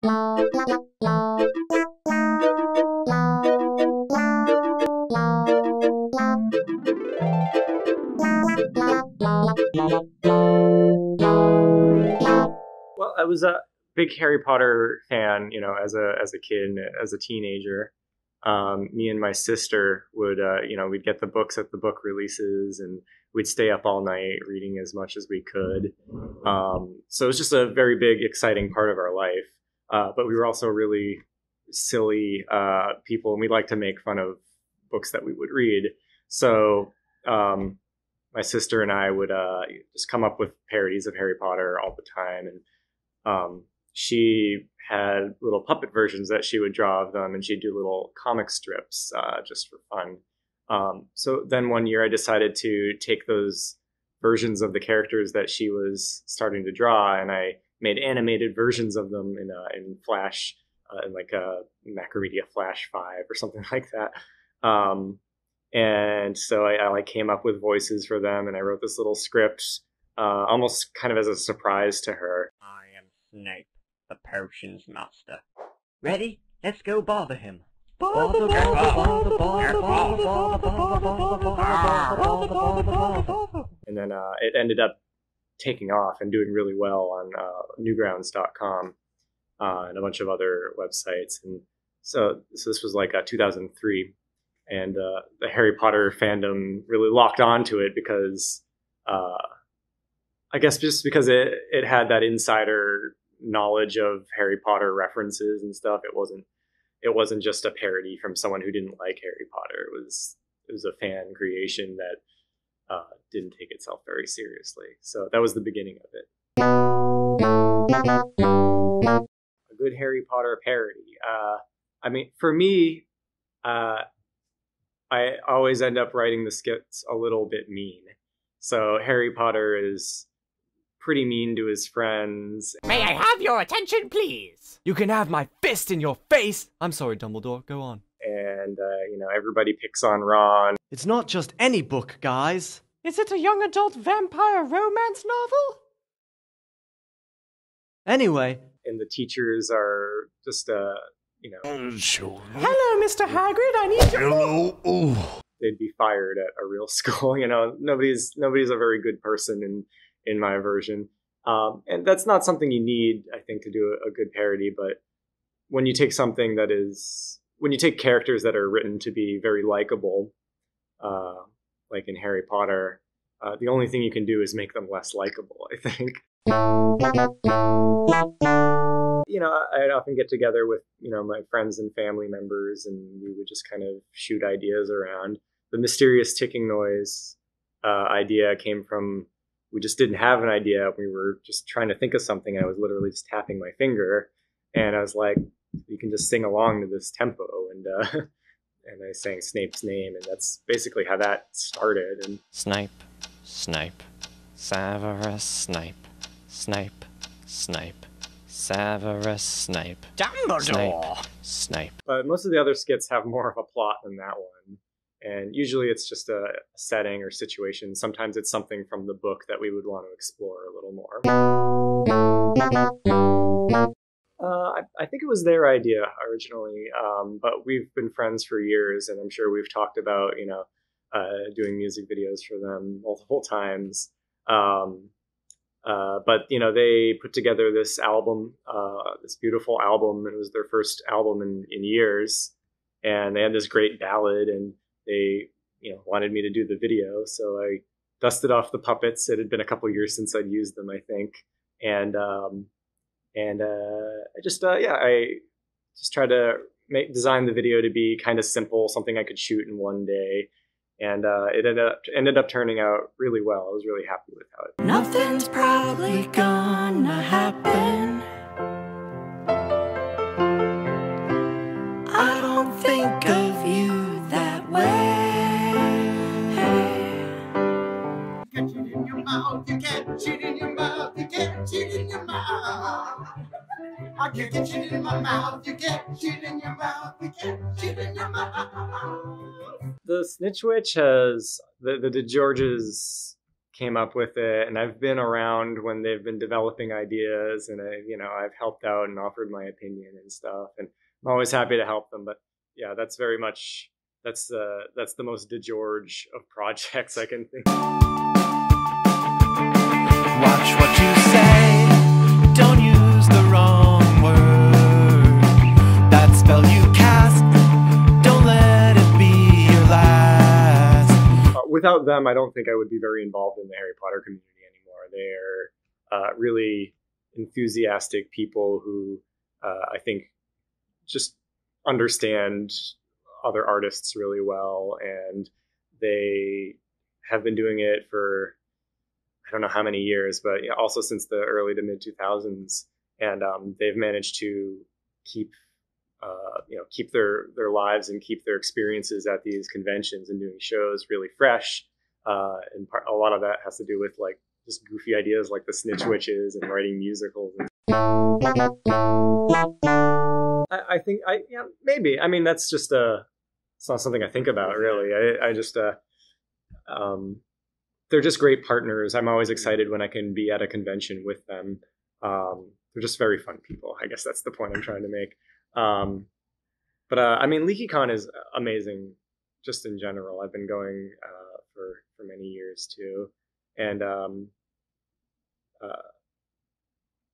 Well, I was a big Harry Potter fan, you know, as a kid and as a teenager. Me and my sister would, you know, we'd get the books at the book releases, and we'd stay up all night reading as much as we could. So it was just a very big, exciting part of our life. But we were also really silly people, and we liked to make fun of books that we would read. So my sister and I would just come up with parodies of Harry Potter all the time, and she had little puppet versions that she would draw of them, and she'd do little comic strips just for fun. So then one year I decided to take those versions of the characters that she was starting to draw, and I made animated versions of them in Flash, in like a Macromedia Flash 5 or something like that. And so I like came up with voices for them, and I wrote this little script, almost kind of as a surprise to her. I am Snape, the potions master. Ready? Let's go bother him. Bother, bother, bother, bother, bother. And then it ended up taking off and doing really well on newgrounds.com and a bunch of other websites. And so this was like 2003. And the Harry Potter fandom really locked onto it because I guess just because it had that insider knowledge of Harry Potter references and stuff. It wasn't just a parody from someone who didn't like Harry Potter. It was a fan creation that didn't take itself very seriously. So that was the beginning of it. A good Harry Potter parody. I mean, for me, I always end up writing the skits a little bit mean. So Harry Potter is pretty mean to his friends. May I have your attention, please? You can have my fist in your face! I'm sorry, Dumbledore, go on. And, you know, everybody picks on Ron. It's not just any book, guys. Is it a young adult vampire romance novel? Anyway. And the teachers are just, you know... Hello, Mr. Hagrid, I need your... Hello. Oh. They'd be fired at a real school. You know, nobody's a very good person in my version. And that's not something you need, I think, to do a good parody. But when you take something when you take characters that are written to be very likable, like in Harry Potter, the only thing you can do is make them less likable, I think. You know, I'd often get together with, you know, my friends and family members, and we would just kind of shoot ideas around. The mysterious ticking noise idea came from, we just didn't have an idea. We were just trying to think of something. I was literally just tapping my finger, and I was like, you can just sing along to this tempo. And and I sang Snape's name, and that's basically how that started. And Snipe, Snipe, Severus Snape, Snape, Snape, Severus Snape, Dumbledore! Snape. But most of the other skits have more of a plot than that one. And usually it's just a setting or situation. Sometimes it's something from the book that we would want to explore a little more. I think it was their idea originally, but we've been friends for years, and I'm sure we've talked about, you know, doing music videos for them multiple times. But, you know, they put together this album, this beautiful album. It was their first album in years, and they had this great ballad, and they, you know, wanted me to do the video. So I dusted off the puppets. It had been a couple years since I'd used them, I think. And I just tried to design the video to be kind of simple, something I could shoot in one day. And it ended up turning out really well. I was really happy with how it. Nothing's probably gonna happen. I don't think of you that way. Catch it in your mouth, you catch it in your mouth, you catch it in your mouth. I can catch it in my mouth, you catch it in your mouth, you catch it in your mouth. The Snitch Witch has the DeGeorge's came up with it, and I've been around when they've been developing ideas, and I've helped out and offered my opinion and stuff, and I'm always happy to help them. But yeah, that's very much that's the most DeGeorge of projects I can think of. Watch what you say, don't use the wrong word. That spell you cast, don't let it be your last. Without them, I don't think I would be very involved in the Harry Potter community anymore. They're really enthusiastic people who I think just understand other artists really well, and they have been doing it for I don't know how many years, but also since the early to mid 2000s, and they've managed to keep keep their lives and keep their experiences at these conventions and doing shows really fresh. And a lot of that has to do with like just goofy ideas like the Snitch Witches and writing musicals. I think maybe. I mean, that's just it's not something I think about really. I just they're just great partners. I'm always excited when I can be at a convention with them. They're just very fun people. I guess that's the point I'm trying to make. But I mean, LeakyCon is amazing just in general. I've been going for many years too. And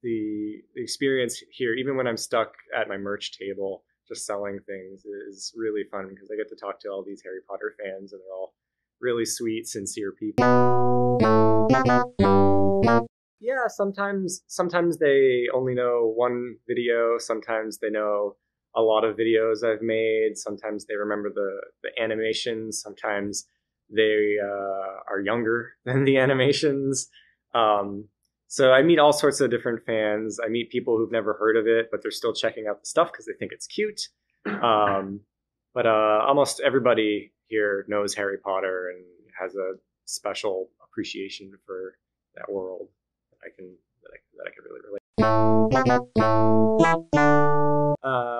the experience here, even when I'm stuck at my merch table just selling things, is really fun because I get to talk to all these Harry Potter fans, and they're all really sweet, sincere people. Yeah, sometimes they only know one video. Sometimes they know a lot of videos I've made. Sometimes they remember the animations. Sometimes they are younger than the animations. So I meet all sorts of different fans. I meet people who've never heard of it, but they're still checking out the stuff because they think it's cute. But almost everybody here knows Harry Potter and has a special appreciation for that world that I can really relate.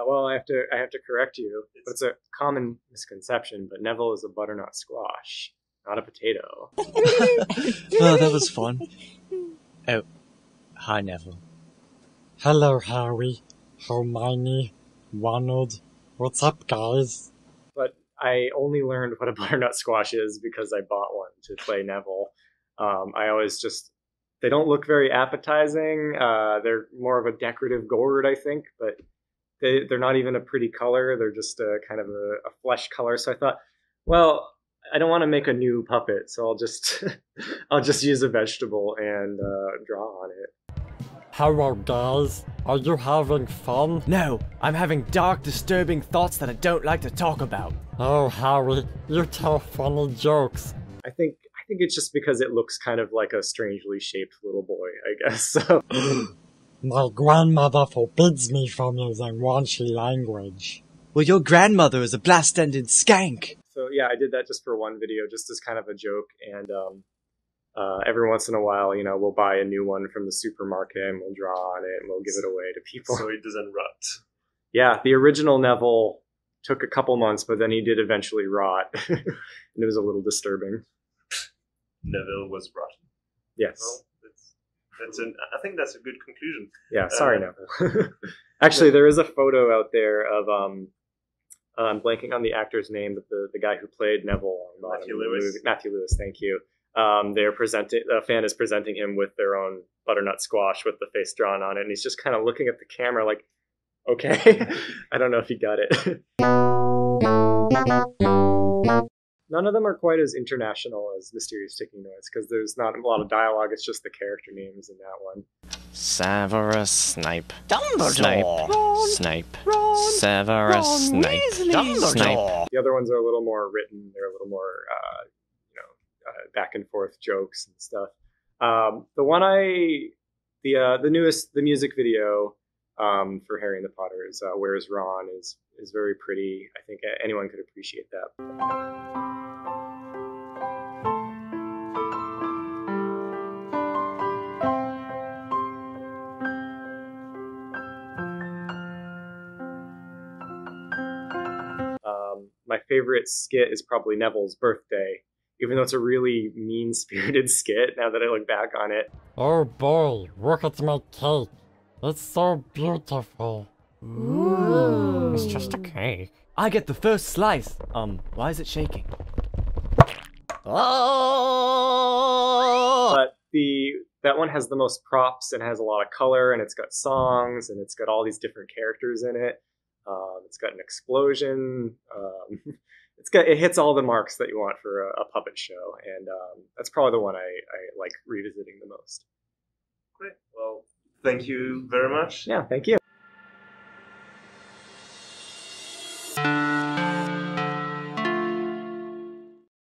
Well, I have to correct you. But it's a common misconception, but Neville is a butternut squash, not a potato. Oh, that was fun. Oh, hi Neville. Hello, Harry, Hermione, Ronald. What's up, guys? But I only learned what a butternut squash is because I bought one to play Neville. I always they don't look very appetizing. They're more of a decorative gourd, I think, but they're not even a pretty color. They're just a kind of a flesh color. So I thought, well, I don't want to make a new puppet, so I'll just use a vegetable and draw on it. Hello, guys. Are you having fun? No, I'm having dark, disturbing thoughts that I don't like to talk about. Oh, Harry, you tell funny jokes. I think it's just because it looks kind of like a strangely shaped little boy, I guess. So. My grandmother forbids me from using raunchy language. Well, your grandmother is a blast-ended skank. So yeah, I did that just for one video, just as kind of a joke, and every once in a while, we'll buy a new one from the supermarket and we'll draw on it and we'll give it away to people. So it doesn't rot. Yeah, the original Neville took a couple months, but then he did eventually rot, and it was a little disturbing. Neville was rotten. Yes. Well, I think that's a good conclusion. Yeah, sorry, Neville. Actually, there is a photo out there of I'm blanking on the actor's name, but the guy who played Neville on Matthew Lewis. Matthew Lewis, thank you. A fan is presenting him with their own butternut squash with the face drawn on it, and he's just kind of looking at the camera like, okay. I don't know if he got it. None of them are quite as international as Mysterious Ticking Noise, because there's not a lot of dialogue, it's just the character names in that one. Severus Snape. Dumbledore. Snape. Ron. Snape. Ron. Severus Ron Snape. Weasley. Snape. The other ones are a little more written, they're a little more, back and forth jokes and stuff. The music video for Harry and the Potters, Where's Ron, is very pretty. I think anyone could appreciate that. My favorite skit is probably Neville's birthday, even though it's a really mean-spirited skit now that I look back on it. Oh boy, look at my cake. It's so beautiful. Ooh. It's just a cake. I get the first slice. Why is it shaking? Oh! But that one has the most props and has a lot of color, and it's got songs, and it's got all these different characters in it. It's got an explosion. It hits all the marks that you want for a puppet show, and that's probably the one I like revisiting the most. Great. Well, thank you very much. Yeah, thank you.